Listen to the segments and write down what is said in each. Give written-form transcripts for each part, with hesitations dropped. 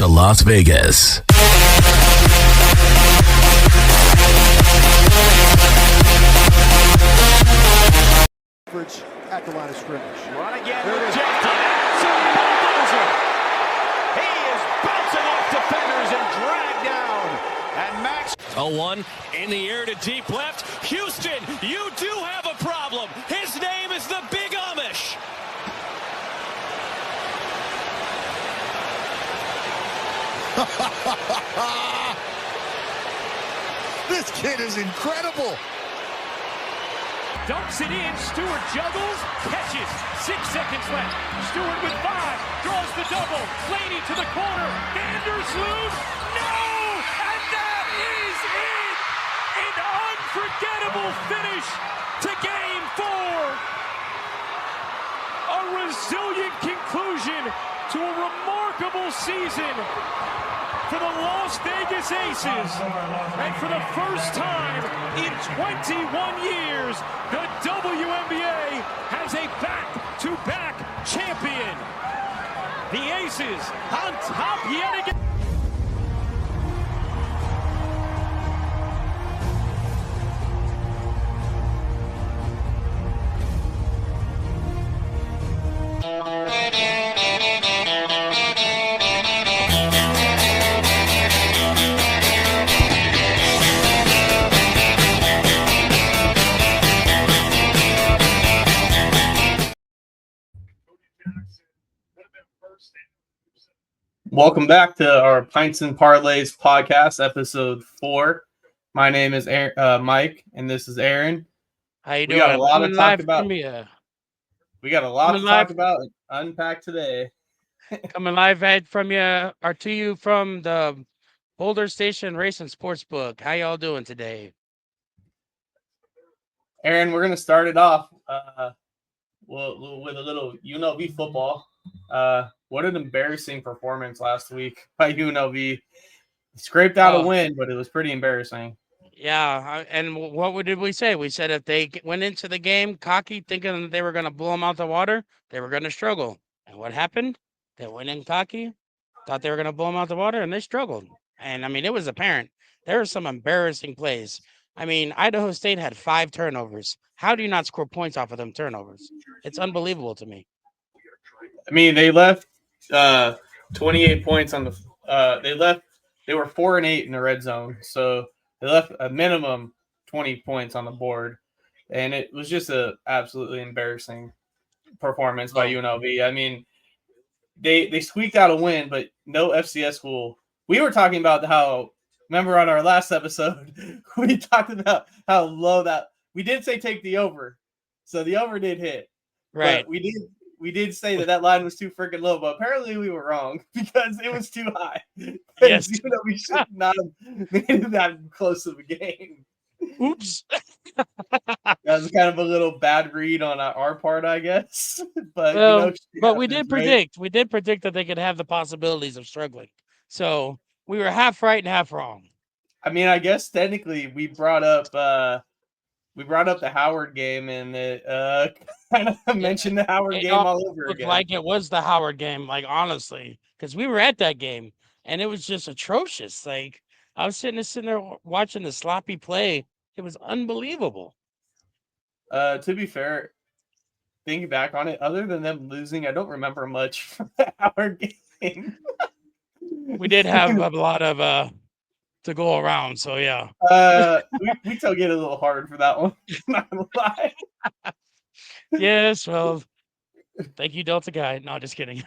to Las Vegas. At the line of scrimmage. Run again, rejected. Absolute bulldozer. He is bouncing off defenders and dragged down. And Max. 0-1 in the air to deep left. Houston, you do have a problem. His name is the Big Amish. This kid is incredible. Dumps it in. Stewart juggles, catches. 6 seconds left. Stewart with 5. Draws the double. Laney to the corner. Vandersloot. No! And that is it! An unforgettable finish to Game 4. A resilient conclusion to a remarkable season for the Las Vegas Aces. And for the first time in 21 years, the WNBA has a back-to-back champion. The Aces on top yet again. Welcome back to our Pints and Parlays podcast, episode 4. My name is Mike, and this is Aaron. How you We doing? got a lot to talk about. We got a lot to talk about and unpack today. Coming live from you, or to you from the Boulder Station Racing Sportsbook. How y'all doing today? Aaron, we're going to start it off with a little UNLV football. What an embarrassing performance last week by UNLV. Scraped out a win, but it was pretty embarrassing. Yeah, and what did we say? We said if they went into the game cocky, thinking that they were going to blow them out the water, they were going to struggle. And what happened? They went in cocky, thought they were going to blow them out the water, and they struggled. And, I mean, it was apparent. There were some embarrassing plays. I mean, Idaho State had 5 turnovers. How do you not score points off of them turnovers? It's unbelievable to me. I mean, they left 28 points on the they were 4-8 in the red zone, so they left a minimum 20 points on the board, and it was just a absolutely embarrassing performance by UNLV. I mean, they squeaked out a win, but no FCS school. We were talking about how, remember on our last episode, we talked about how low that we did say take the over, so the over did hit, right? But we did say that line was too freaking low, but apparently we were wrong because it was too high. Yes. We should not have made it that close of a game. Oops. That was kind of a little bad read on our part, I guess. But but we did predict. We did predict that they could have the possibilities of struggling. So we were half right and half wrong. I mean, I guess technically we brought up the Howard game, and it kind of mentioned the Howard game all over again. Like it was the Howard game, like honestly, because we were at that game and it was just atrocious. Like I was sitting there watching the sloppy play. It was unbelievable. To be fair, thinking back on it, other than them losing, I don't remember much from the Howard game. We did have a lot of to go around, so yeah. We took it a little hard for that one. Not gonna lie. Yes, well, thank you, Delta Guy. No, just kidding.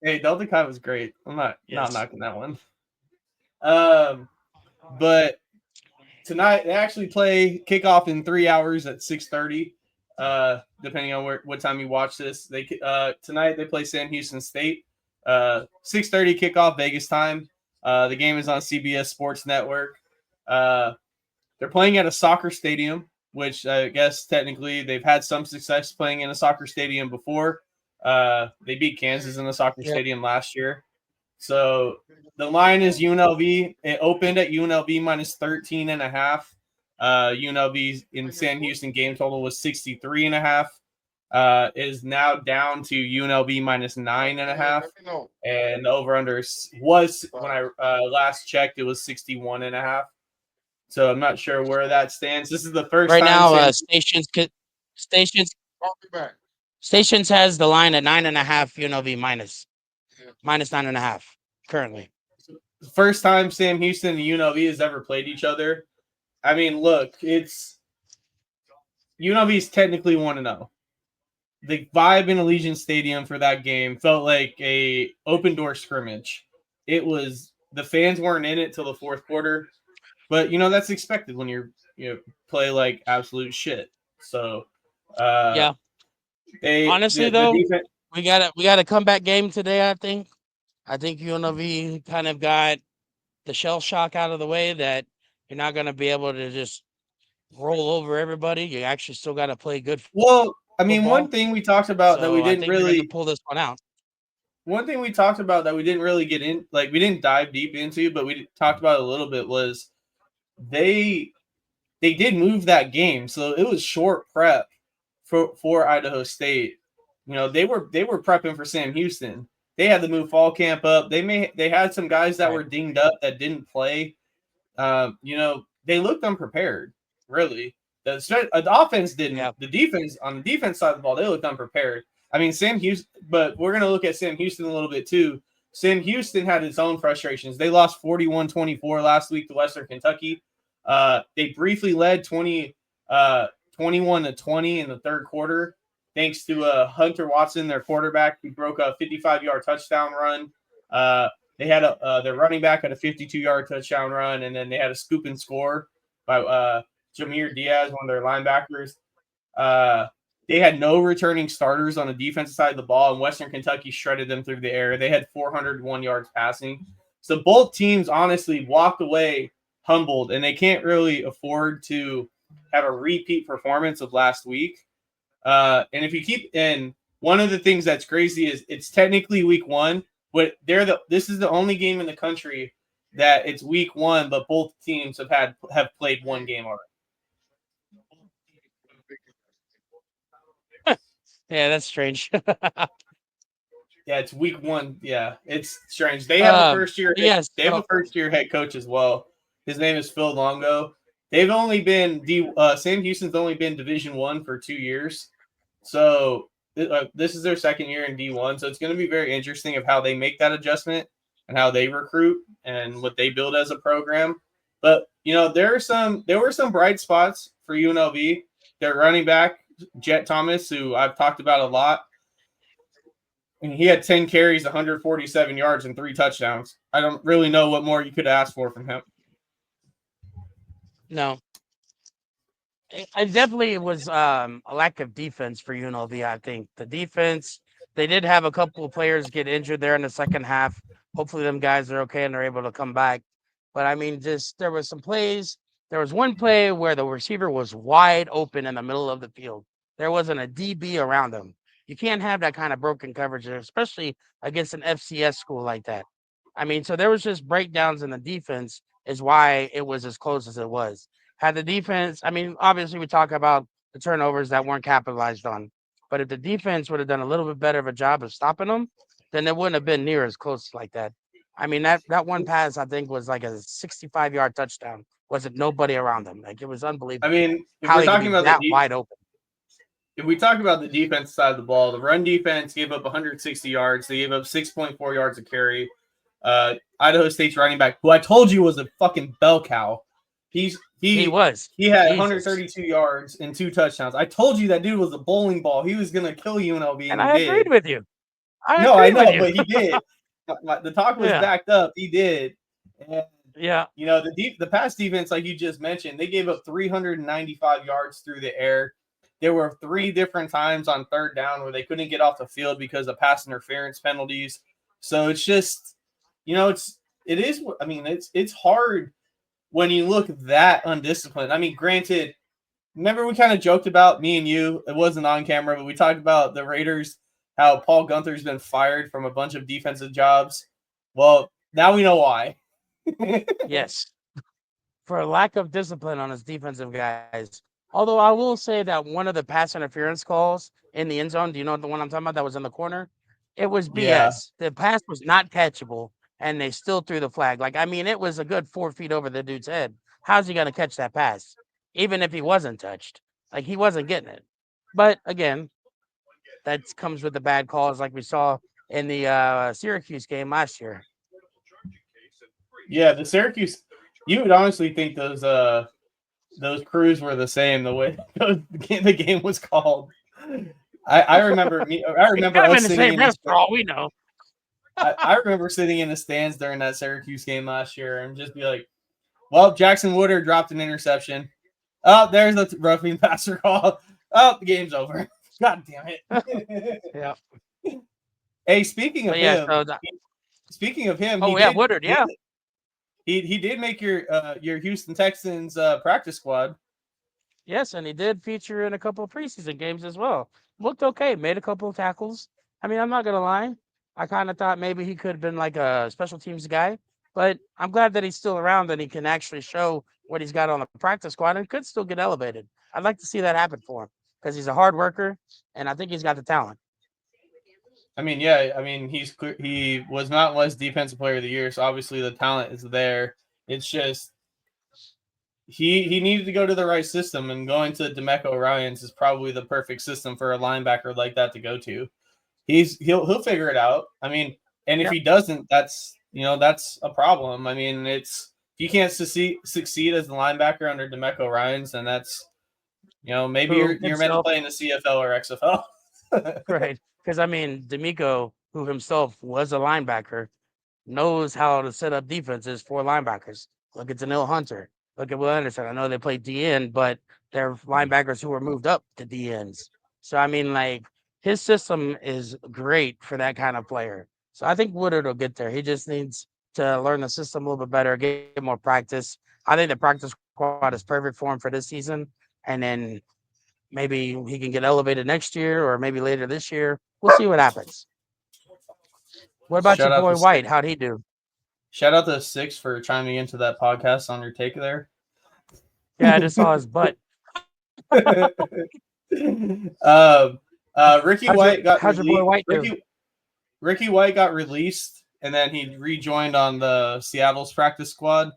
Hey, Delta Chi was great. I'm not knocking that one. But tonight they actually play kickoff in 3 hours at 6:30. Depending on what time you watch this, tonight they play Sam Houston State. 6:30 kickoff Vegas time. The game is on CBS Sports Network. They're playing at a soccer stadium, which I guess technically they've had some success playing in a soccer stadium before. They beat Kansas in the soccer stadium last year. So the line is UNLV. It opened at UNLV minus 13.5. UNLV in Sam Houston game total was 63.5. is now down to UNLV minus 9.5. And the over-under was, when I last checked, it was 61.5. So I'm not sure where that stands. This is the first Right time now, Sam- Stations has the line at 9.5. UNLV minus 9.5 currently. first time Sam Houston and UNLV has ever played each other. I mean, look, it's UNLV is technically 1-0. The vibe in Allegiant Stadium for that game felt like a open door scrimmage. It was, the fans weren't in it till the fourth quarter, but that's expected when you play like absolute shit. So Yeah. Honestly, the though, defense, we got a comeback game today. I think UNLV kind of got the shell shock out of the way that you're not going to be able to just roll over everybody. You actually still got to play good well, I mean, football. one thing we talked about that we I didn't think you're going really to pull this one out. One thing we talked about that we didn't really get in, like we didn't dive deep into, but we talked about it a little bit, was they did move that game, so it was short prep for Idaho State. They were prepping for Sam Houston. They had to move fall camp up. They had some guys that were dinged up that didn't play. They looked unprepared, really. The offense didn't. Yeah. The defense, on the defense side of the ball, they looked unprepared. I mean, Sam Houston, but we're going to look at Sam Houston a little bit too. Sam Houston had its own frustrations. They lost 41-24 last week to Western Kentucky. They briefly led 21-20 in the third quarter, thanks to Hunter Watson, their quarterback, who broke a 55-yard touchdown run. They had their running back had a 52-yard touchdown run, and then they had a scoop and score by Jameer Diaz, one of their linebackers. They had no returning starters on the defensive side of the ball, and Western Kentucky shredded them through the air. They had 401 yards passing. So both teams honestly walked away humbled, and they can't really afford to have a repeat performance of last week. And if you and one of the things that's crazy is it's technically week one, but this is the only game in the country that it's week one, but both teams have played one game already. Yeah, that's strange. Yeah, it's week one. Yeah, it's strange. They have a first year. Yes, they have a first year head coach as well. His name is Phil Longo. They've only been Sam Houston's only been Division I for 2 years, so this is their second year in D1. So it's going to be very interesting of how they make that adjustment and how they recruit and what they build as a program. But there were some bright spots for UNLV. Their running back, Jet Thomas, who I've talked about a lot. And he had 10 carries, 147 yards, and 3 touchdowns. I don't really know what more you could ask for from him. No. It definitely was a lack of defense for UNLV, I think. The defense, they did have a couple of players get injured there in the second half. Hopefully them guys are okay and they're able to come back. But, I mean, there was some plays. There was one play where the receiver was wide open in the middle of the field. There wasn't a DB around him. You can't have that kind of broken coverage, especially against an FCS school like that. I mean, so there was just breakdowns in the defense is why it was as close as it was. Had the defense, I mean, obviously we talk about the turnovers that weren't capitalized on. But if the defense would have done a little bit better of a job of stopping them, then it wouldn't have been near as close like that. I mean, that one pass, I think, was like a 65-yard touchdown. Wasn't nobody around them. Like, it was unbelievable. I mean, if how we're talking about that wide open. If we talk about the defense side of the ball, the run defense gave up 160 yards. They gave up 6.4 yards a carry. Idaho State's running back, who I told you was a fucking bell cow. He had 132 yards and 2 touchdowns. I told you that dude was a bowling ball. He was gonna kill UNLV, and I agreed with you. I know, but he did. The talk was backed up. He did. And, the pass defense, like you just mentioned, they gave up 395 yards through the air. There were 3 different times on third down where they couldn't get off the field because of pass interference penalties. So it's just, it's hard when you look that undisciplined. I mean, granted, remember we kind of joked about, me and you, it wasn't on camera, but we talked about the Raiders, how Paul Gunther's been fired from a bunch of defensive jobs. Well, now we know why. Yes. For a lack of discipline on his defensive guys Although I will say that one of the pass interference calls in the end zone, do you know the one I'm talking about that was in the corner? It was Yeah. BS. The pass was not catchable, and they still threw the flag. Like, I mean, it was a good 4 feet over the dude's head. How's he going to catch that pass? Even if he wasn't touched. Like, he wasn't getting it. But again, that comes with the bad calls like we saw in the Syracuse game last year. Yeah, the Syracuse. You would honestly think those crews were the same the way the game was called. I remember I remember Could have us been the sitting same in the ref for all we know. I remember sitting in the stands during that Syracuse game last year and just be like, well, Jackson Woodard dropped an interception. Oh, there's the roughing passer call. Oh, the game's over. God damn it. Yeah. Hey, speaking of But yeah, him, so he yeah, did, Woodard, yeah. he did make your Houston Texans practice squad. Yes, and he did feature in a couple of preseason games as well. Looked okay, made a couple of tackles. I mean, I'm not gonna lie. I kind of thought maybe he could have been like a special teams guy, but I'm glad that he's still around and he can actually show what he's got on the practice squad and could still get elevated. I'd like to see that happen for him because he's a hard worker and I think he's got the talent. I mean, yeah, I mean he was Mountain West Defensive Player of the Year, so obviously the talent is there. It's just he needed to go to the right system, and going to DeMeco Ryans is probably the perfect system for a linebacker like that to go to. He'll figure it out. I mean, and if he doesn't, that's a problem. I mean, if you can't succeed as the linebacker under DeMeco Ryans, then that's maybe you're meant to play in the CFL or XFL. Right. Because I mean, D'Amico, who himself was a linebacker, knows how to set up defenses for linebackers. Look at Daniil Hunter. Look at Will Anderson. I know they play DN, but they're linebackers who were moved up to DNs. So I mean, like, his system is great for that kind of player. So I think Woodard will get there. He just needs to learn the system a little bit better, get more practice. I think the practice squad is perfect for him for this season. And then maybe he can get elevated next year or maybe later this year. We'll see what happens. What about Shout your out boy to White? How'd he do? Shout out to Six for chiming into that podcast on your take there. Yeah, I just saw his butt. Ricky White got how's your boy White do? Ricky White got released, and then he rejoined on the Seattle's practice squad.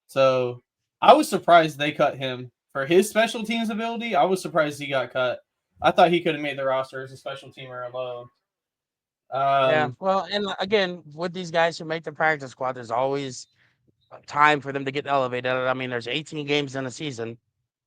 So I was surprised they cut him for his special teams ability. I was surprised he got cut. I thought he could have made the roster as a special teamer alone. Yeah, well, and again, with these guys who make the practice squad, there's always time for them to get elevated. I mean, there's 18 games in a season.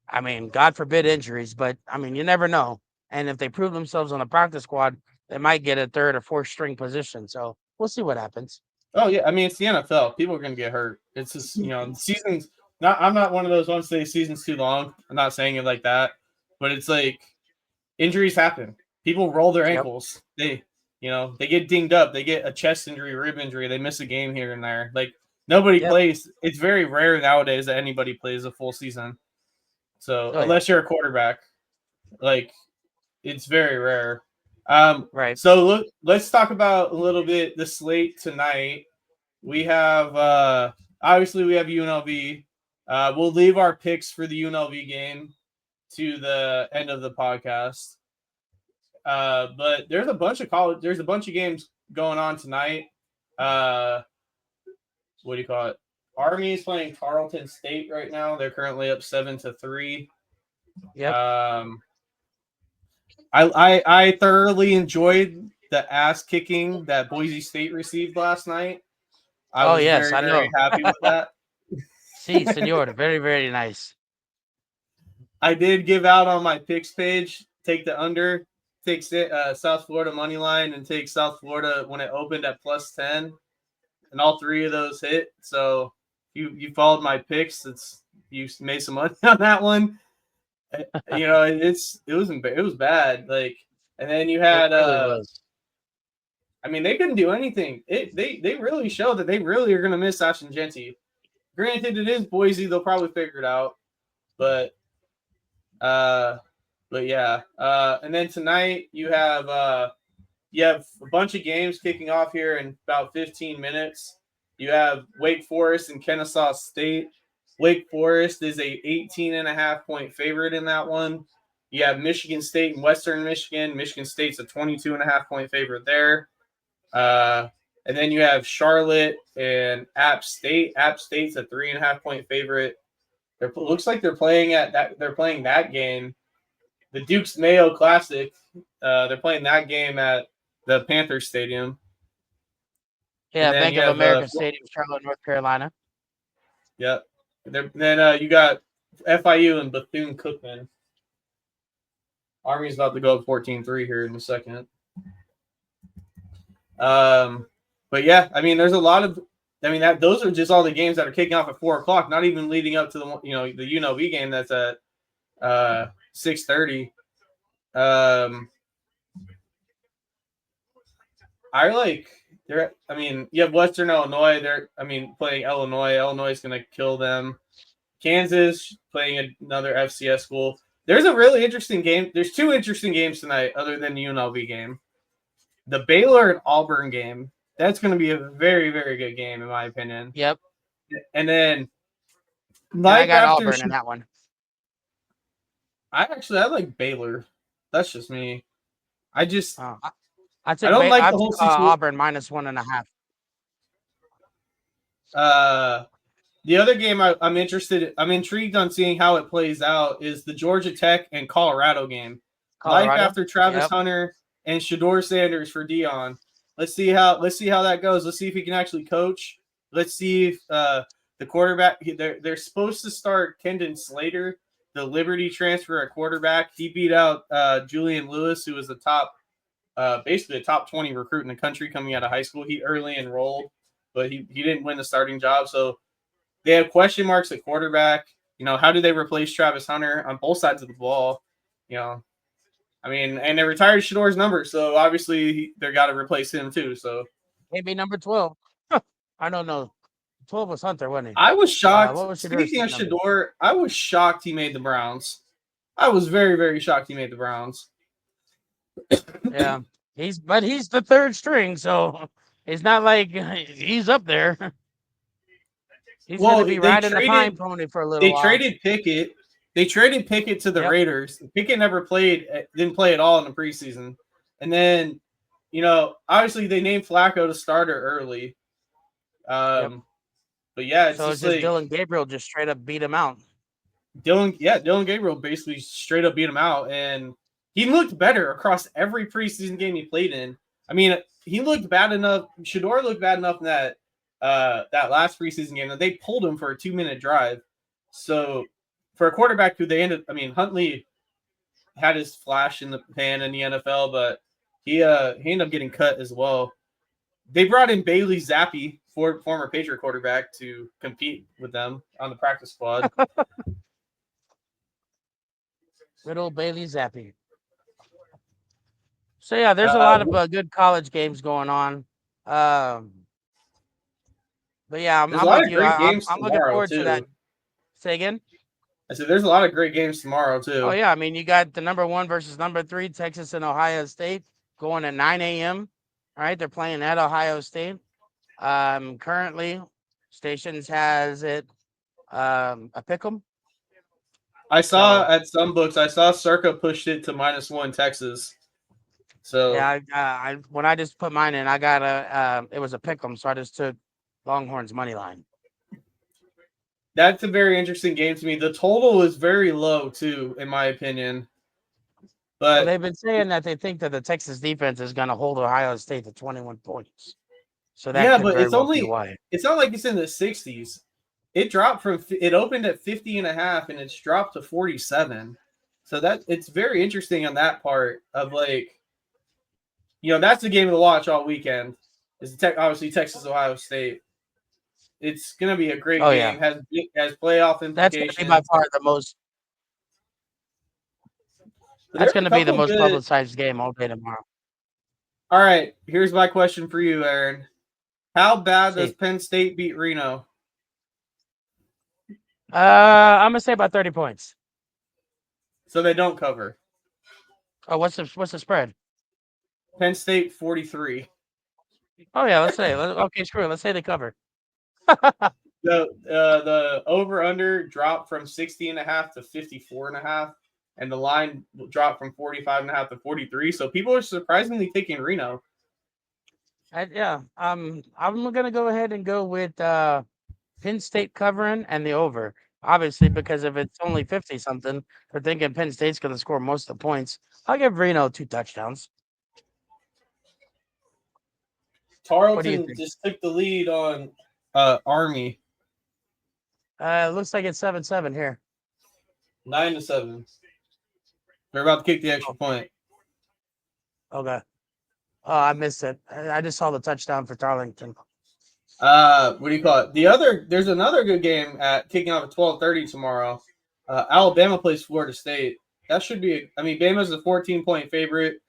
I mean, God forbid injuries, but I mean, you never know. And if they prove themselves on the practice squad, they might get a third or fourth string position. So we'll see what happens. Oh yeah, I mean it's the NFL. People are going to get hurt. It's just the seasons. I'm not one of those ones that say season's too long. I'm not saying it like that, but it's like injuries happen. People roll their ankles. They get dinged up. They get a chest injury, rib injury. They miss a game here and there. Like nobody plays. It's very rare nowadays that anybody plays a full season. So unless you're a quarterback, like it's very rare. Right. So let's talk about a little bit the slate tonight. We have obviously we have UNLV. We'll leave our picks for the UNLV game to the end of the podcast. But there's a bunch of games going on tonight. What do you call it? Army is playing Tarleton State right now. They're currently up 7-3. Yep. I thoroughly enjoyed the ass kicking that Boise State received last night. I was very happy with that. Si, senor. Very, very nice. I did give out on my picks page. Take the under. Take South Florida money line and take South Florida when it opened at +10, and all three of those hit. So you followed my picks. You made some money on that one. It was bad. Like, and then you had I mean, they couldn't do anything. They really showed that they really are gonna miss Ashton Genty. Granted, it is Boise. They'll probably figure it out, but yeah. And then tonight you have a bunch of games kicking off here in about 15 minutes. You have Wake Forest and Kennesaw State. Wake Forest is a 18.5-point favorite in that one. You have Michigan State and Western Michigan. Michigan State's a 22.5-point favorite there. And then you have Charlotte and App State. App State's a 3.5-point favorite. Looks like they're playing that game. The Duke's Mayo Classic. They're playing that game at the Panthers Stadium. Yeah, Bank of America Stadium, Charlotte, North Carolina. Yep. Then you got FIU and Bethune-Cookman. Army's about to go up 14-3 here in a second. But yeah, I mean, there's a lot of. I mean, those are just all the games that are kicking off at 4:00, not even leading up to the the UNLV game that's at 6:30. I like. I mean, you have Western Illinois. Playing Illinois. Illinois is going to kill them. Kansas playing another FCS school. There's a really interesting game. There's two interesting games tonight other than the UNLV game. The Baylor and Auburn game. That's going to be a very, very good game, in my opinion. Yep. And then I got Auburn in that one. I like Baylor. That's just me. I don't like the whole situation. Auburn -1.5. The other game I'm intrigued on seeing how it plays out is the Georgia Tech and Colorado game. Life after Travis Hunter and Shedeur Sanders for Dion. Let's see how that goes. Let's see if he can actually coach. Let's see if the quarterback. They're supposed to start Kendon Slater, the Liberty transfer at quarterback. He beat out Julian Lewis, who was basically a top 20 recruit in the country coming out of high school. He early enrolled, but he didn't win the starting job. So they have question marks at quarterback. How do they replace Travis Hunter on both sides of the ball? And they retired Shedeur's number, so obviously they got to replace him too. So maybe number 12. I don't know. 12 was Hunter, wasn't he? I was shocked. Speaking of Shedeur, I was shocked he made the Browns. I was very, very shocked he made the Browns. Yeah, he's the third string, so it's not like he's up there. He's going to be riding the pine pony for a little while. They traded Pickett to the Raiders. Pickett didn't play at all in the preseason. And then, obviously they named Flacco the starter early. But yeah, it's so just Dylan Gabriel just straight up beat him out. Dylan Gabriel basically straight up beat him out, and he looked better across every preseason game he played in. I mean, he looked bad enough. Shedeur looked bad enough in that last preseason game that they pulled him for a 2-minute drive. So for a quarterback who Huntley had his flash in the pan in the NFL, but he ended up getting cut as well. They brought in Bailey Zappi, former Patriot quarterback, to compete with them on the practice squad. Good old Bailey Zappi. So yeah, there's a lot of good college games going on. But yeah, I'm with you. I'm looking forward to that. Say again? I said there's a lot of great games tomorrow too. Oh yeah, I mean you got the number 1 versus number 3, Texas and Ohio State, going at 9 a.m. All right, they're playing at Ohio State. Currently, Stations has it a pick'em. I saw at some books. I saw Circa pushed it to -1 Texas. So yeah, when I just put mine in, I got it was a pick'em, so I just took Longhorns money line. That's a very interesting game to me. The total is very low too, in my opinion. But they've been saying that they think that the Texas defense is going to hold Ohio State to 21 points. So that but it's only why. It's not like it's in the 60s. It opened at 50.5 and it's dropped to 47. So it's very interesting on that part of that's the game to watch all weekend. Is obviously Texas Ohio State. It's going to be a great game. Yeah. Has playoff implications. That's going to be by far the most. That's going to be the most publicized game all day tomorrow. All right, here's my question for you, Aaron. How bad does Penn State beat Reno? I'm gonna say about 30 points. So they don't cover. Oh, what's the spread? Penn State 43. Oh yeah, let's say. Okay, screw it. Let's say they cover. The over-under dropped from 60.5 to 54.5, and the line dropped from 45.5 to 43. So people are surprisingly taking Reno. I'm gonna go ahead and go with Penn State covering and the over. Obviously, because if it's only 50 something, we're thinking Penn State's gonna score most of the points. I'll give Reno 2 touchdowns. Tarleton just took the lead on Army. It looks like it's 7-7 here. 9-7. They're about to kick the extra point. Okay. Oh, I missed it. I just saw the touchdown for Tarleton. What do you call it? There's another good game at kicking off at 12:30 tomorrow. Alabama plays Florida State. That should be. Bama's a 14-point favorite.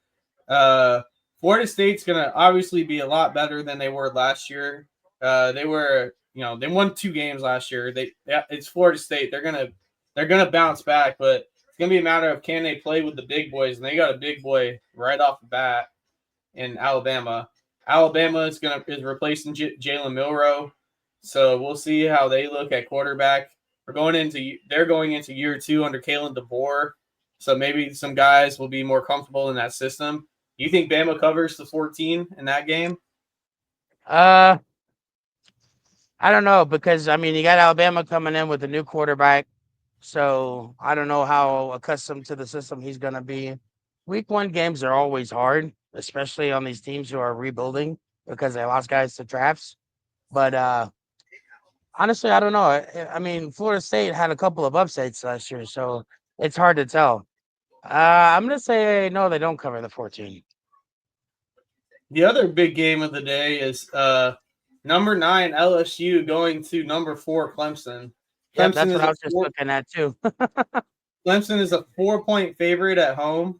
Florida State's gonna obviously be a lot better than they were last year. They won 2 games last year. It's Florida State. They're gonna bounce back, but it's gonna be a matter of can they play with the big boys, and they got a big boy right off the bat in Alabama. Alabama is replacing Jalen Milroe, so we'll see how they look at quarterback. They're going into year 2 under Kalen DeBoer, so maybe some guys will be more comfortable in that system. Do you think Bama covers the 14 in that game? I don't know, because you got Alabama coming in with a new quarterback, so I don't know how accustomed to the system he's going to be. Week 1 games are always hard, especially on these teams who are rebuilding because they lost guys to drafts. But honestly, I don't know. Florida State had a couple of upsets last year, so it's hard to tell. I'm going to say no, they don't cover the 14. The other big game of the day is number 9 LSU going to number 4 Clemson. Yeah, that's what I was just looking at too. Clemson is a 4-point favorite at home.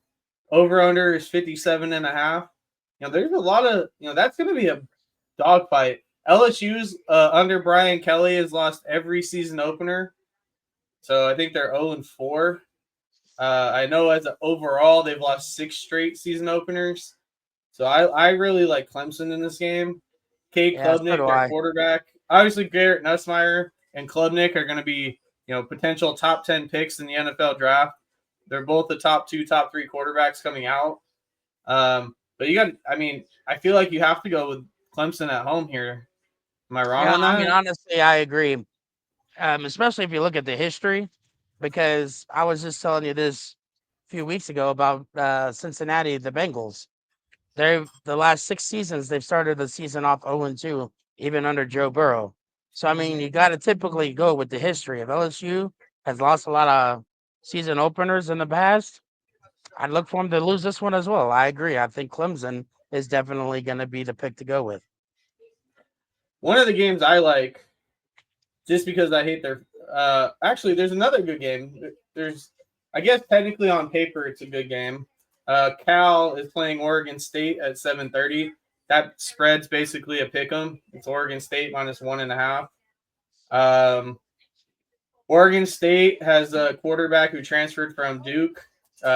Over-under is 57.5. There's a lot of, that's going to be a dogfight. LSU's under Brian Kelly has lost every season opener. So I think they're 0-4. I know overall they've lost 6 straight season openers. So I really like Clemson in this game. Cade Klubnik, their quarterback. Obviously, Garrett Nussmeier and Klubnik are going to be, potential top 10 picks in the NFL draft. They're both the top 2, top 3 quarterbacks coming out. But I feel like you have to go with Clemson at home here. Am I wrong on that? Honestly, I agree. Especially if you look at the history, because I was just telling you this a few weeks ago about Cincinnati, the Bengals. The last 6 seasons, they've started the season off 0-2, even under Joe Burrow. So, you got to typically go with the history. If LSU has lost a lot of season openers in the past, I'd look for them to lose this one as well. I agree. I think Clemson is definitely going to be the pick to go with. One of the games I like, just because I hate their actually, there's another good game. I guess technically on paper it's a good game. Cal is playing Oregon State at 7:30. That spread's basically a pick 'em. It's Oregon State minus 1.5. Oregon State has a quarterback who transferred from Duke.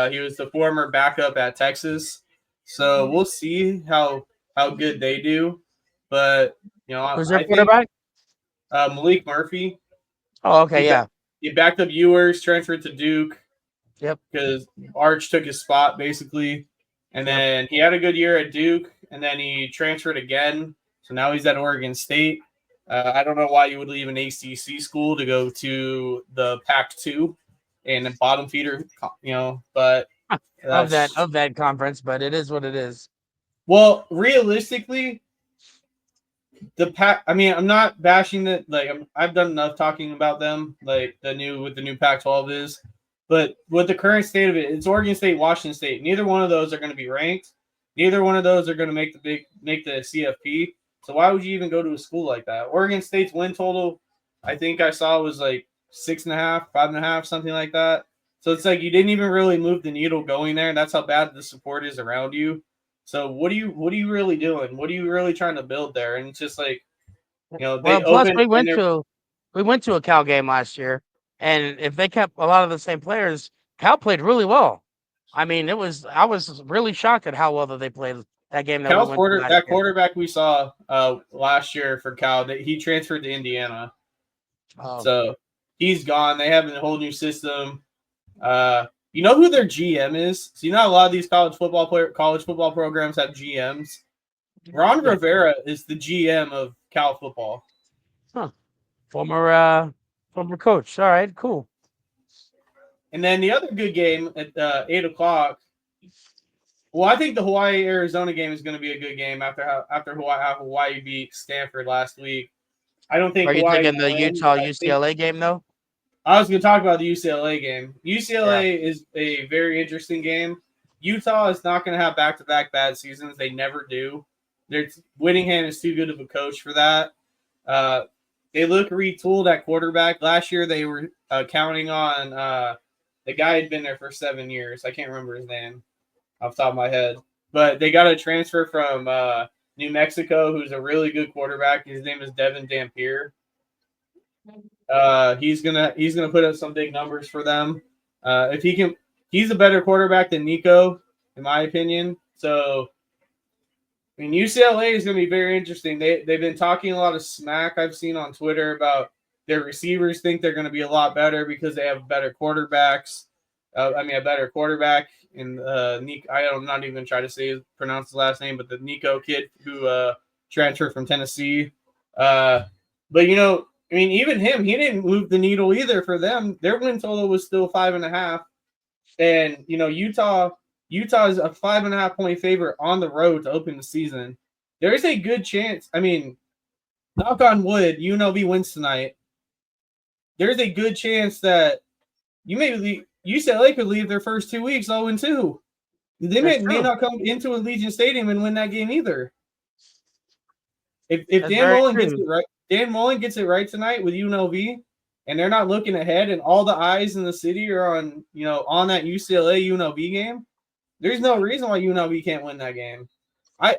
He was the former backup at Texas. So we'll see how good they do. But, who's their quarterback? Malik Murphy. Oh, okay, He backed up Ewers, transferred to Duke. Yep. Because Arch took his spot, basically. And then he had a good year at Duke, and then he transferred again. So now he's at Oregon State. I don't know why you would leave an ACC school to go to the Pac-2 and a bottom feeder, but of that conference, but it is what it is. Well, realistically, I'm not bashing that. I've done enough talking about them, the new Pac-12 is. But with the current state of it, it's Oregon State, Washington State. Neither one of those are going to be ranked. Neither one of those are going to make the CFP. So why would you even go to a school like that? Oregon State's win total, I think I saw, was 6.5, 5.5, something like that. So it's you didn't even really move the needle going there. That's how bad the support is around you. So what are you really doing? What are you really trying to build there? And it's just we went to a Cal game last year. And if they kept a lot of the same players, Cal played really well. I was really shocked at how well that they played that game. That quarterback we saw last year for Cal, that he transferred to Indiana. Oh, So he's gone. They have a whole new system. You know who their GM is? So you know how a lot of these college football programs have GMs. Ron Yeah. Rivera is the GM of Cal football. former coach. All right, cool. And then the other good game at 8:00. Well, I think the Hawaii-Arizona game is going to be a good game how Hawaii beat Stanford last week. I don't think Are you Hawaii thinking the will win. Utah UCLA game though? I was going to talk about the UCLA game. UCLA Yeah. is a very interesting game. Utah is not going to have back-to-back bad seasons. They never do. Whittingham is too good of a coach for that. They look retooled at quarterback. Last year they were counting on the guy had been there for 7 years. I can't remember his name off the top of my head. But they got a transfer from New Mexico who's a really good quarterback. His name is Devin Dampier. He's gonna put up some big numbers for them. If he can, he's a better quarterback than Nico, in my opinion. So, I mean, UCLA is going to be very interesting. They've been talking a lot of smack I've seen on Twitter about their receivers think they're going to be a lot better because they have better quarterbacks. A better quarterback in Nico. I'm not even trying to pronounce his last name, but the Nico kid who transferred from Tennessee. But even him, he didn't move the needle either for them. Their win total was still 5.5, and Utah is a 5.5 point favorite on the road to open the season. There's a good chance. I mean, knock on wood, UNLV wins tonight. There's a good chance that UCLA could leave their first 2 weeks 0-2. They may not come into Allegiant Stadium and win that game either. If Dan Mullen gets it right, Dan Mullen gets it right tonight with UNLV, and they're not looking ahead, and all the eyes in the city are on that UCLA UNLV game. There's no reason why UNLV can't win that game. I've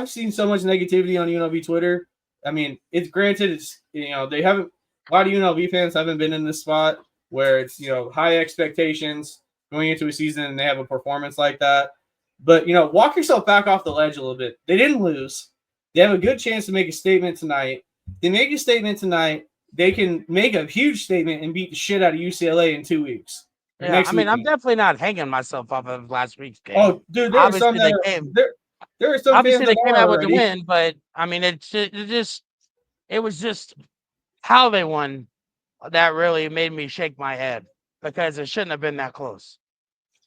seen so much negativity on UNLV Twitter. I mean, they haven't. A lot of UNLV fans haven't been in this spot where it's high expectations going into a season and they have a performance like that. But walk yourself back off the ledge a little bit. They didn't lose. They have a good chance to make a statement tonight. They make a statement tonight. They can make a huge statement and beat the shit out of UCLA in 2 weeks. Yeah, I'm definitely not hanging myself off of last week's game. Oh, dude, there were some that there were some obviously fans they came out with the win, but I mean, it was just how they won that really made me shake my head because it shouldn't have been that close.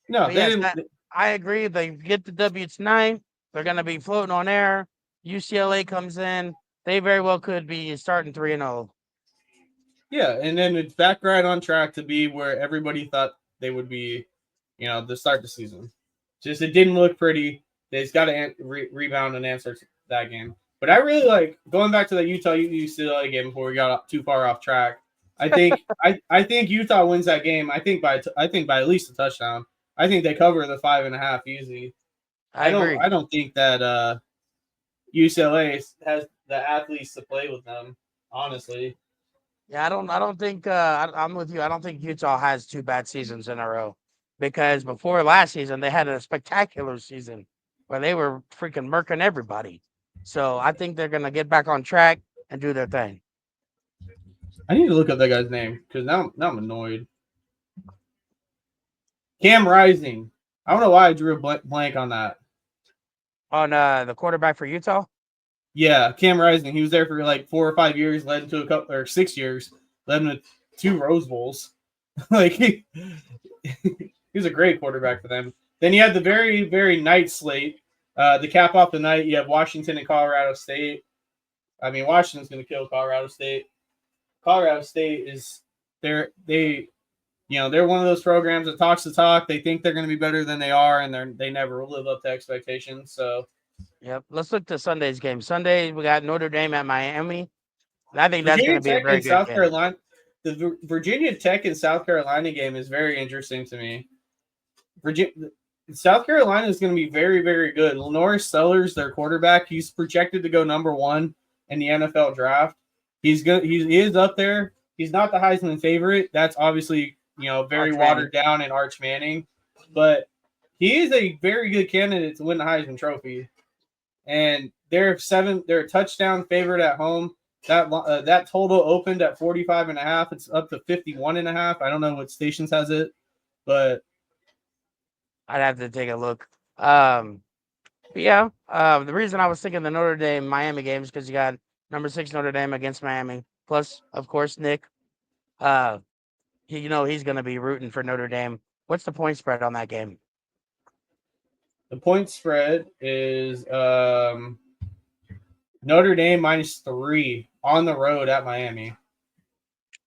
No, But yes, I agree. They get the W tonight. They're going to be floating on air. UCLA comes in. They very well could be starting 3-0. Yeah, and then it's back right on track to be where everybody thought they would be, to start the season. Just it didn't look pretty. They just got to rebound and answer that game. But I really like going back to the Utah UCLA game before we got too far off track. I think I think Utah wins that game. I think by at least a touchdown. I think they cover the 5.5 easy. I agree. I don't think that UCLA has the athletes to play with them. Honestly. Yeah, I don't think I'm with you. I don't think Utah has 2 bad seasons in a row because before last season they had a spectacular season where they were freaking murking everybody. So I think they're gonna get back on track and do their thing. I need to look up that guy's name because now I'm annoyed. Cam Rising. I don't know why I drew a blank on that. On the quarterback for Utah? Yeah, Cam Rising. He was there for like 4 or 5 years, led him to 6 years, led him to 2 Rose Bowls. He was a great quarterback for them. Then you had the very, very night slate. The cap off the night, you have Washington and Colorado State. I mean, Washington's going to kill Colorado State. Colorado State is they're one of those programs that talks the talk. They think they're going to be better than they are, and they never live up to expectations. So, yep. Let's look to Sunday's game. Sunday we got Notre Dame at Miami. I think that's going to be a very good South game. Carolina. The Virginia Tech and South Carolina game is very interesting to me. South Carolina is going to be very, very good. Lenore Sellers, their quarterback, he's projected to go number 1 in the NFL draft. He is up there. He's not the Heisman favorite. That's obviously, very watered down in Arch Manning, but he is a very good candidate to win the Heisman Trophy. And they're a touchdown favorite at home. that total opened at 45.5. It's up to 51.5. I don't know what stations has it, but I'd have to take a look. But yeah, the reason I was thinking the Notre Dame Miami game is because you got number 6 Notre Dame against Miami. Plus, of course, Nick. He's going to be rooting for Notre Dame. What's the point spread on that game? the point spread is Notre Dame -3 on the road at Miami.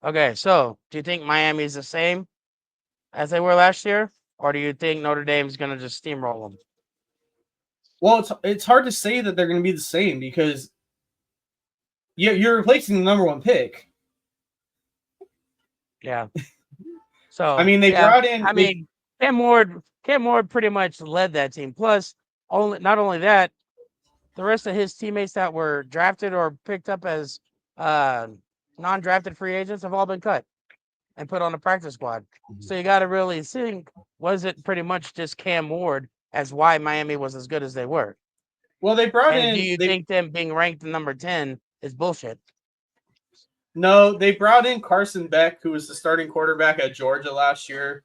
Okay, so do you think Miami is the same as they were last year, or do you think Notre Dame is going to just steamroll them? Well, it's hard to say that they're going to be the same because you're replacing the number 1 pick. Yeah. So I mean, they brought in. Cam Ward pretty much led that team. Plus, not only that, the rest of his teammates that were drafted or picked up as non-drafted free agents have all been cut and put on the practice squad. So you got to really think, was it pretty much just Cam Ward as why Miami was as good as they were? Well, they brought in. Do you think them being ranked number 10 is bullshit? No, they brought in Carson Beck, who was the starting quarterback at Georgia last year.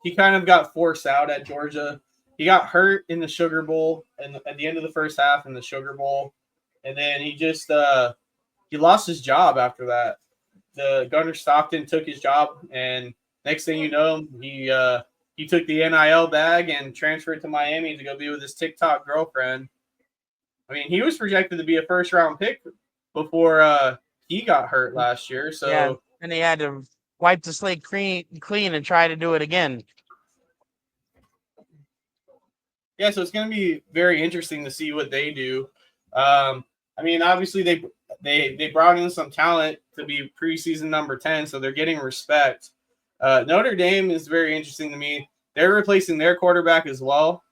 He kind of got forced out at Georgia. He got hurt in the Sugar Bowl and at the end of the first half in the Sugar Bowl, and then he just he lost his job after that. The Gunnar Stockton took his job, and next thing you know, he took the NIL bag and transferred to Miami to go be with his TikTok girlfriend. I mean, he was projected to be a first-round pick before he got hurt last year. So yeah, and he had to wipe the slate clean and try to do it again. Yeah, so it's going to be very interesting to see what they do. I mean, obviously they brought in some talent to be preseason number 10, so they're getting respect. Notre Dame is very interesting to me. They're replacing their quarterback as well.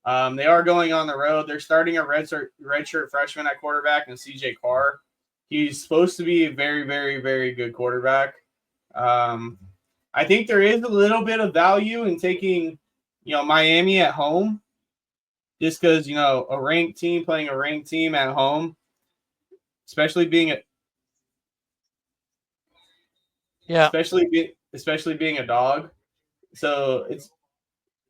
They are going on the road. They're starting a redshirt freshman at quarterback and CJ Carr. He's supposed to be a very, very, very good quarterback. I think there is a little bit of value in taking, Miami at home, just because, a ranked team playing a ranked team at home, especially being a dog. So it's,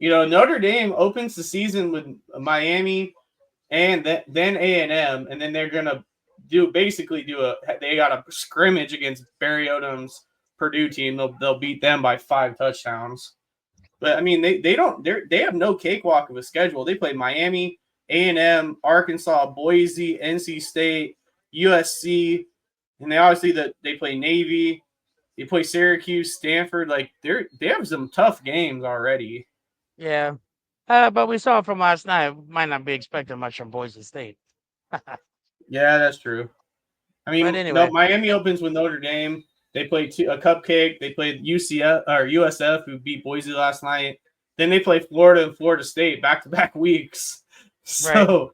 Notre Dame opens the season with Miami and then A&M, and then they're gonna they got a scrimmage against Barry Odom's Purdue team. They'll beat them by 5 touchdowns. But I mean, they have no cakewalk of a schedule. They play Miami, A&M, Arkansas, Boise, NC State, USC, and they play Navy. They play Syracuse, Stanford. Like they have some tough games already. Yeah, but we saw from last night. Might not be expecting much from Boise State. Yeah, that's true. I mean, but anyway. no, Miami opens with Notre Dame. They play a cupcake. They played USF, who beat Boise last night. Then they play Florida and Florida State back-to-back weeks. So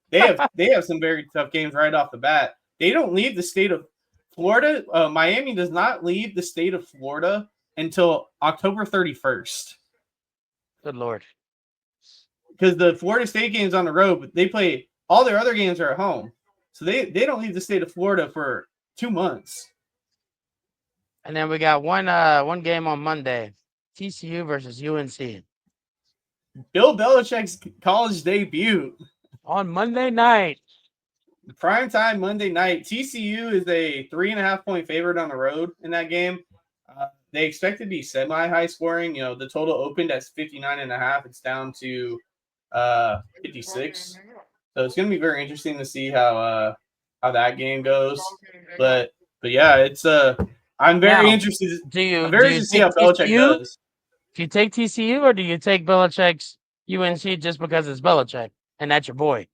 they have some very tough games right off the bat. They don't leave the state of Florida. Miami does not leave the state of Florida until October 31st. Good Lord. Because the Florida State game's on the road, but they play all their other games are at home. So they don't leave the state of Florida for 2 months. And then we got one game on Monday, TCU versus UNC. Bill Belichick's college debut. On Monday night. Primetime Monday night. TCU is a 3.5-point favorite on the road in that game. They expect to be semi-high scoring. The total opened at 59.5. It's down to 56. So it's going to be very interesting to see how that game goes. But yeah, it's I'm very interested. I'm very interested to see how Belichick does. Do you take TCU or do you take Belichick's UNC just because it's Belichick and that's your boy?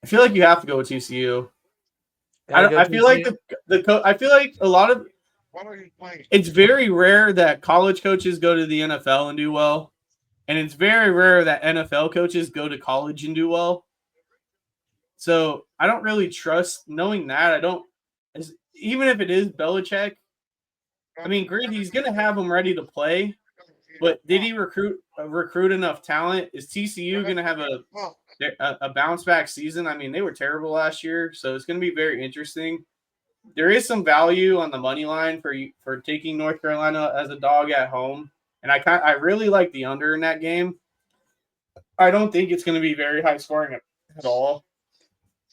I feel like you have to go with TCU. I feel like I feel like a lot of it's very rare that college coaches go to the NFL and do well, and it's very rare that NFL coaches go to college and do well. So I don't really trust knowing that. Even if it is Belichick, I mean, granted, he's going to have them ready to play, But did he recruit enough talent? Is TCU going to have a bounce back season? I mean, they were terrible last year, so it's going to be very interesting. There is some value on the money line for taking North Carolina as a dog at home, and I really like the under in that game. I don't think it's going to be very high scoring at all.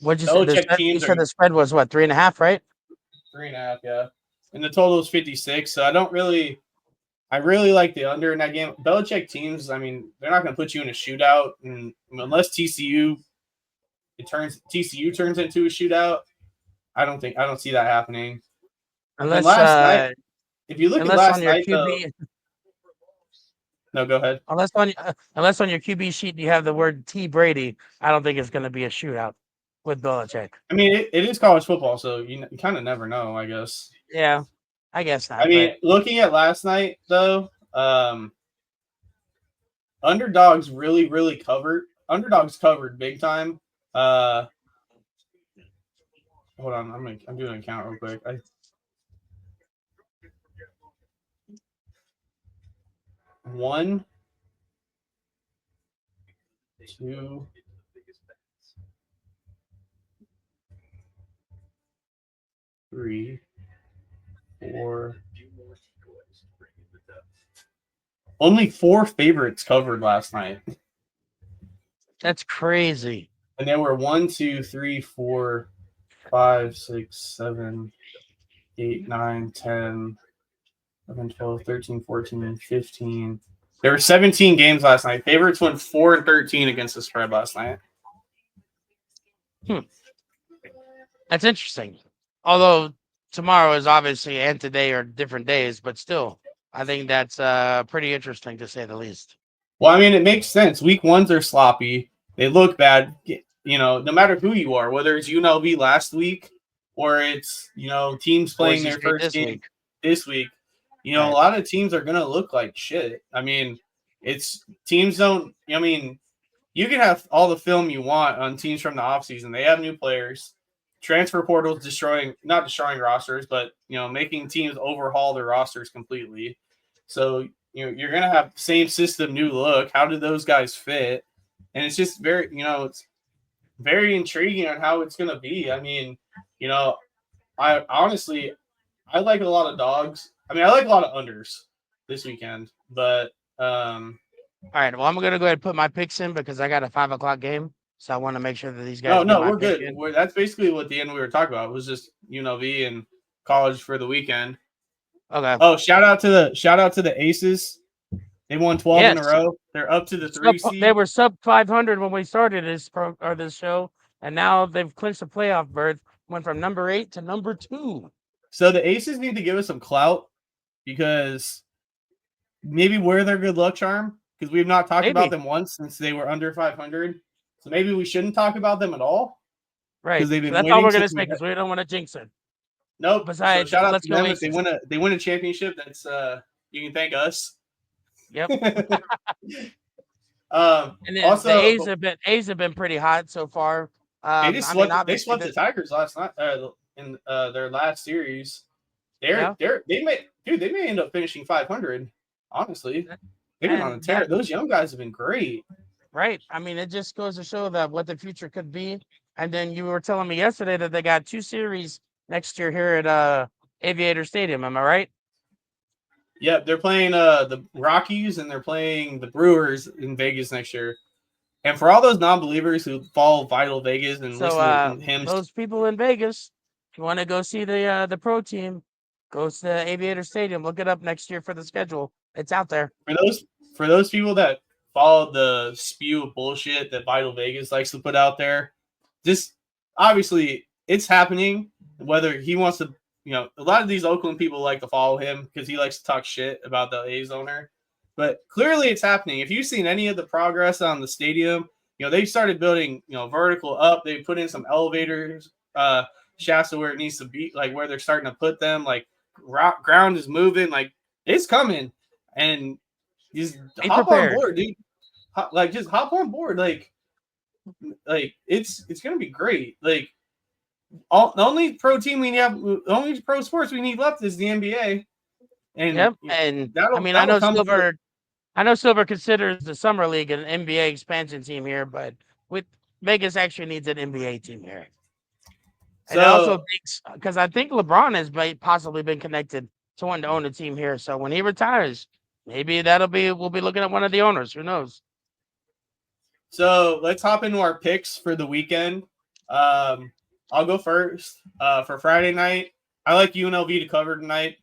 What'd you say? You said the spread was what, 3.5, right? 3.5, yeah. And the total is 56. So I really like the under in that game. Belichick teams, I mean, they're not going to put you in a shootout, and unless TCU turns into a shootout. I don't see that happening. Unless last night, if you look at last night, no, go ahead. Unless on your QB sheet you have the word T Brady, I don't think it's going to be a shootout with Belichick. I mean, it is college football, so you kind of never know, I guess. Yeah, I guess not. I mean, looking at last night though, underdogs really covered. Underdogs covered big time. Hold on, I'm doing a count real quick. 1, 2, 3, 4. Only 4 favorites covered last night. That's crazy. And there were 1, 2, 3, 4, 5, 6, 7, 8, 9, 10, 11, 12, 13, 14, 15. There were 17 games last night. Favorites went 4-13 against the spread last night. That's interesting. Although tomorrow is obviously and today are different days, but still, I think that's pretty interesting to say the least. Well, I mean, it makes sense. Week ones are sloppy. They look bad. You know, no matter who you are, whether it's UNLV last week or it's, teams playing their first game this week, a lot of teams are going to look like shit. I mean, teams don't, you can have all the film you want on teams from the offseason. They have new players. Transfer portals not destroying rosters, but, making teams overhaul their rosters completely. So, you're going to have same system, new look. How do those guys fit? And it's just very, it's very intriguing on how it's going to be. I mean, I honestly like a lot of dogs. I mean, I like a lot of unders this weekend, but all right. Well, I'm going to go ahead and put my picks in because I got a 5:00 game. So I want to make sure that these guys. No, we're good. That's basically what the end we were talking about. It was just UNLV and college for the weekend. Okay. Oh, shout out to the Aces. They won 12 in a row. They're up to the 3 seed. They were sub 500 when we started this show, and now they've clinched a playoff berth. Went from number 8 to number 2. So the Aces need to give us some clout because maybe we're their good luck charm because we've not talked about them once since they were under 500. So maybe we shouldn't talk about them at all. Right. Because that's all we're going to say because we don't want to jinx it. Nope. Besides, so shout out to them if they win a championship. That's you can thank us. Yep. And then also, the A's have been pretty hot so far. They swept the Tigers last night in their last series. They may end up finishing 500. Honestly, they've been on a tear. Those young guys have been great. Right. I mean, it just goes to show that what the future could be. And then you were telling me yesterday that they got 2 series next year here at Aviator Stadium. Am I right? Yeah, they're playing the Rockies and they're playing the Brewers in Vegas next year. And for all those non-believers who follow Vital Vegas and listen to him, those people in Vegas, if you want to go see the pro team, go to the Aviator Stadium. Look it up next year for the schedule. It's out there. For those people that follow the spew of bullshit that Vital Vegas likes to put out there, just obviously it's happening. Whether he wants to, a lot of these Oakland people like to follow him because he likes to talk shit about the A's owner. But clearly it's happening. If you've seen any of the progress on the stadium, they started building, vertical up. They put in some elevators, shafts to where it needs to be, like where they're starting to put them. Like ground is moving, like it's coming. And just hop on board, dude. Just hop on board. Like it's gonna be great. Like the only pro team we have, the only pro sports we need left is the NBA. And yep. And I know I know Silver considers the summer league an NBA expansion team here, but with Vegas actually needs an NBA team here. And I also So think because I think LeBron has possibly been connected to one to own a team here. So when he retires, maybe we'll be looking at one of the owners. Who knows? So let's hop into our picks for the weekend. I'll go first. For Friday night, I like UNLV to cover tonight.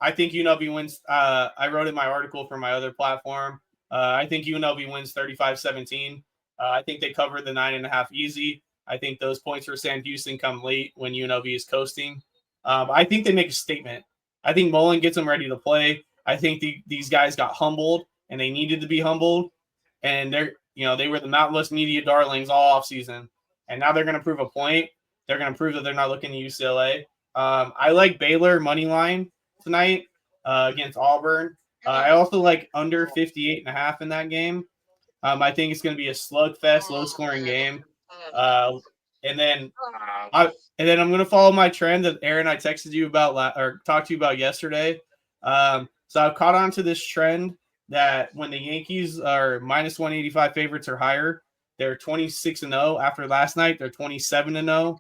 I think UNLV wins. I wrote in my article for my other platform. I think UNLV wins 35-17. I think they cover the 9.5 easy. I think those points for Sam Houston come late when UNLV is coasting. I think they make a statement. I think Mullen gets them ready to play. I think these guys got humbled, and they needed to be humbled. And they were the Mountain West media darlings all offseason. And now they're going to prove a point. They're going to prove that they're not looking to UCLA. I like Baylor money line tonight against Auburn. I also like under 58.5 in that game. I think it's going to be a slugfest, low-scoring game. And then I'm going to follow my trend that Aaron I texted you about or talked to you about yesterday. So I've caught on to this trend that when the Yankees are minus 185 favorites or higher, they're 26-0. After last night, they're 27-0.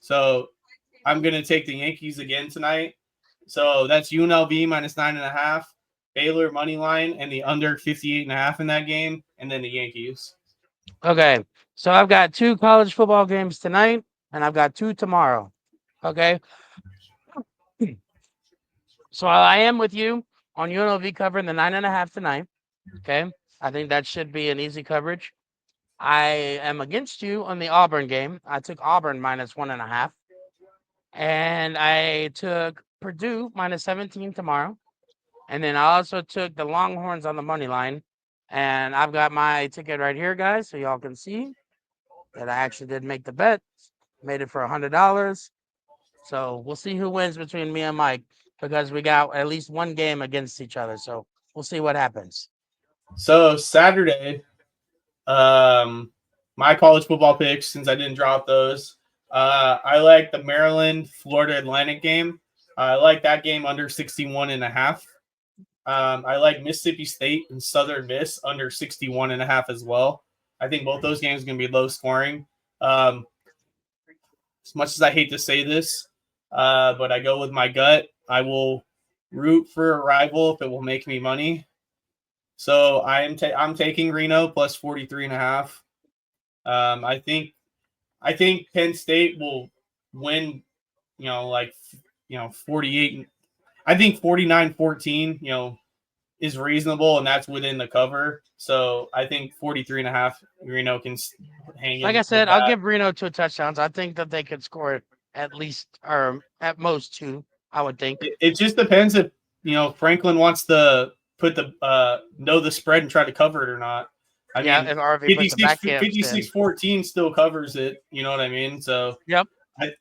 So I'm going to take the Yankees again tonight. So that's UNLV minus 9.5, Baylor money line, and the under 58.5 in that game, and then the Yankees. Okay, so I've got 2 college football games tonight, and I've got 2 tomorrow. Okay, so I am with you on UNLV covering the 9.5 tonight. Okay, I think that should be an easy coverage. I am against you on the Auburn game. I took Auburn minus 1.5, and I took Purdue minus 17 tomorrow. And then I also took the Longhorns on the money line. And I've got my ticket right here, guys, so y'all can see that I actually did make the bet. Made it for $100. So we'll see who wins between me and Mike because we got at least one game against each other. So we'll see what happens. So Saturday, my college football picks, since I didn't drop those, I like the Maryland Florida Atlantic game. I like that game under 61.5. I like Mississippi State and Southern Miss under 61.5 as well. I think both those games are going to be low scoring. As much as I hate to say this, but I go with my gut. I will root for a rival if it will make me money. So I'm taking Reno plus 43.5. I think Penn State will win, 48. I think 49-14, is reasonable, and that's within the cover. So I think 43.5, Reno can hang in. Like I said, I'll give Reno 2 touchdowns. I think that they could score at least or at most 2, I would think. It just depends if, Franklin wants to put know the spread and try to cover it or not. I mean, if RV puts the back 56-14 still covers it. You know what I mean? So yep.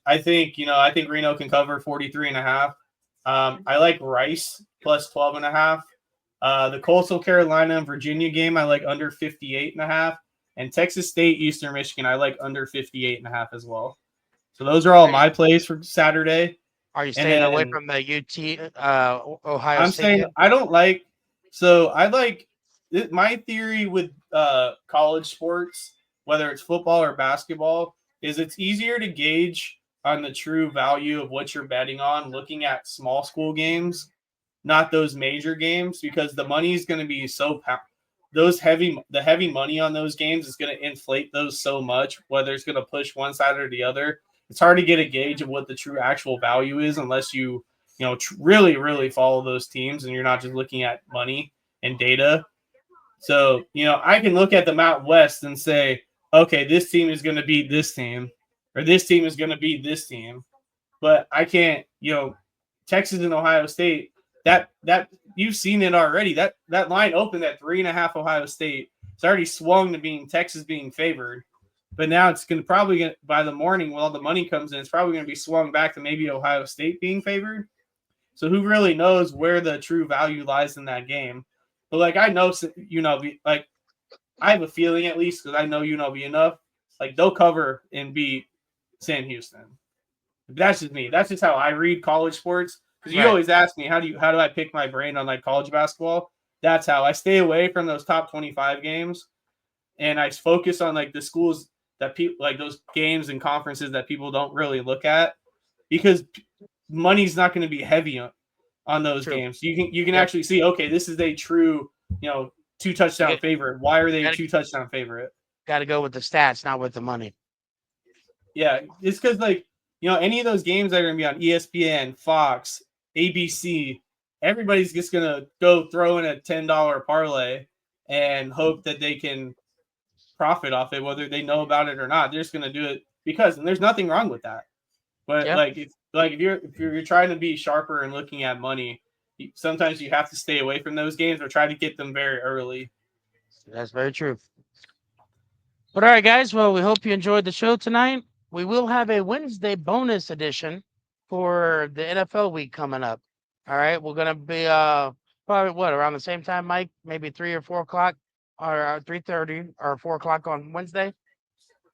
I think Reno can cover 43.5. I like Rice plus 12.5. The Coastal Carolina and Virginia game, I like under 58.5. And Texas State, Eastern Michigan, I like under 58.5 as well. So those are all my plays for Saturday. Are you staying away from the UT Ohio I'm State? saying I don't like. So I like my theory with college sports, whether it's football or basketball, is it's easier to gauge on the true value of what you're betting on looking at small school games, not those major games, because the money is going to be so the heavy money on those games is going to inflate those so much, whether it's going to push one side or the other. It's hard to get a gauge of what the true actual value is unless you really, really follow those teams and you're not just looking at money and data. So, I can look at the Mountain West and say, okay, this team is going to beat this team, or this team is going to beat this team. But I can't, Texas and Ohio State, that you've seen it already. That line opened at 3.5 Ohio State. It's already swung to being Texas being favored. But now it's going to probably by the morning when all the money comes in, it's probably going to be swung back to maybe Ohio State being favored. So who really knows where the true value lies in that game? But I know, I have a feeling at least because I know UNLV enough. They'll cover and beat Sam Houston. That's just me. That's just how I read college sports. Because you always ask me how do I pick my brain on college basketball. That's how I stay away from those top 25 games, and I focus on like the schools that people like those games and conferences that people don't really look at, because money's not going to be heavy on those True. games. You can Yep. actually see, okay, this is a true, 2-touchdown Yeah. favorite. Why are they a Gotta- 2-touchdown favorite? Got to go with the stats, not with the money. Yeah, it's because any of those games that are going to be on ESPN, Fox, ABC, everybody's just going to go throw in a $10 parlay and hope that they can profit off it, whether they know about it or not. They're just going to do it because, and there's nothing wrong with that. But Yeah. if you're trying to be sharper and looking at money, sometimes you have to stay away from those games or try to get them very early. That's very true. But all right, guys. Well, we hope you enjoyed the show tonight. We will have a Wednesday bonus edition for the NFL week coming up. All right, we're gonna be probably around the same time, Mike? Maybe 3 or 4 o'clock, or 3:30 or 4 o'clock on Wednesday.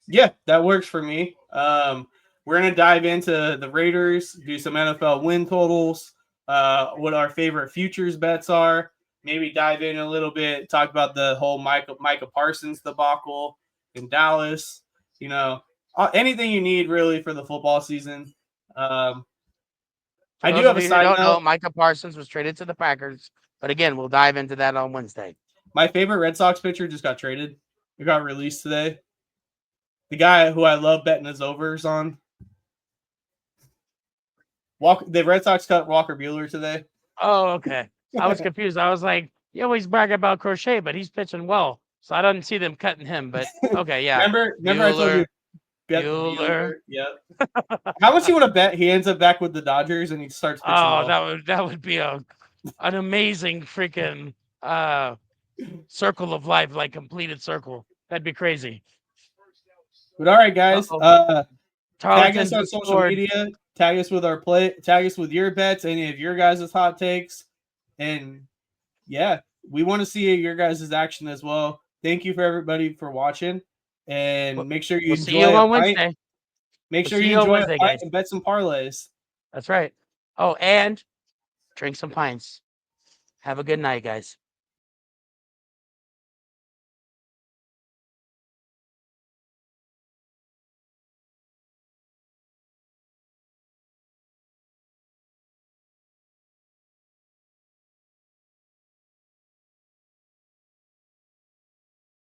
Yeah, that works for me. We're going to dive into the Raiders, do some NFL win totals, what our favorite futures bets are, maybe dive in a little bit, talk about the whole Micah Parsons debacle in Dallas, anything you need really for the football season. I do Those have of a you who side don't know, note. Micah Parsons was traded to the Packers. But again, we'll dive into that on Wednesday. My favorite Red Sox pitcher just got traded. It got released today. The guy who I love betting his overs on. The Red Sox cut Walker Buehler today. Oh, okay. I was confused. I was like, you always brag about Crochet, but he's pitching well. So I didn't see them cutting him. But okay, yeah. Remember I told you bet Bueller. Yep. How much you want to bet he ends up back with the Dodgers and he starts pitching Oh, well? that would be an amazing freaking circle of life, like completed circle. That'd be crazy. But all right, guys. Tag Tarleton us on just social scored. media. Tag us with our play. Tag us with your bets, any of your guys' hot takes. And yeah, we want to see your guys' action as well. Thank you for everybody for watching. And make sure you We'll enjoy see you on a pint. Wednesday. Make We'll sure see you you on enjoy Wednesday, a pint guys. and bet some parlays. That's right. Oh, and drink some pints. Have a good night, guys.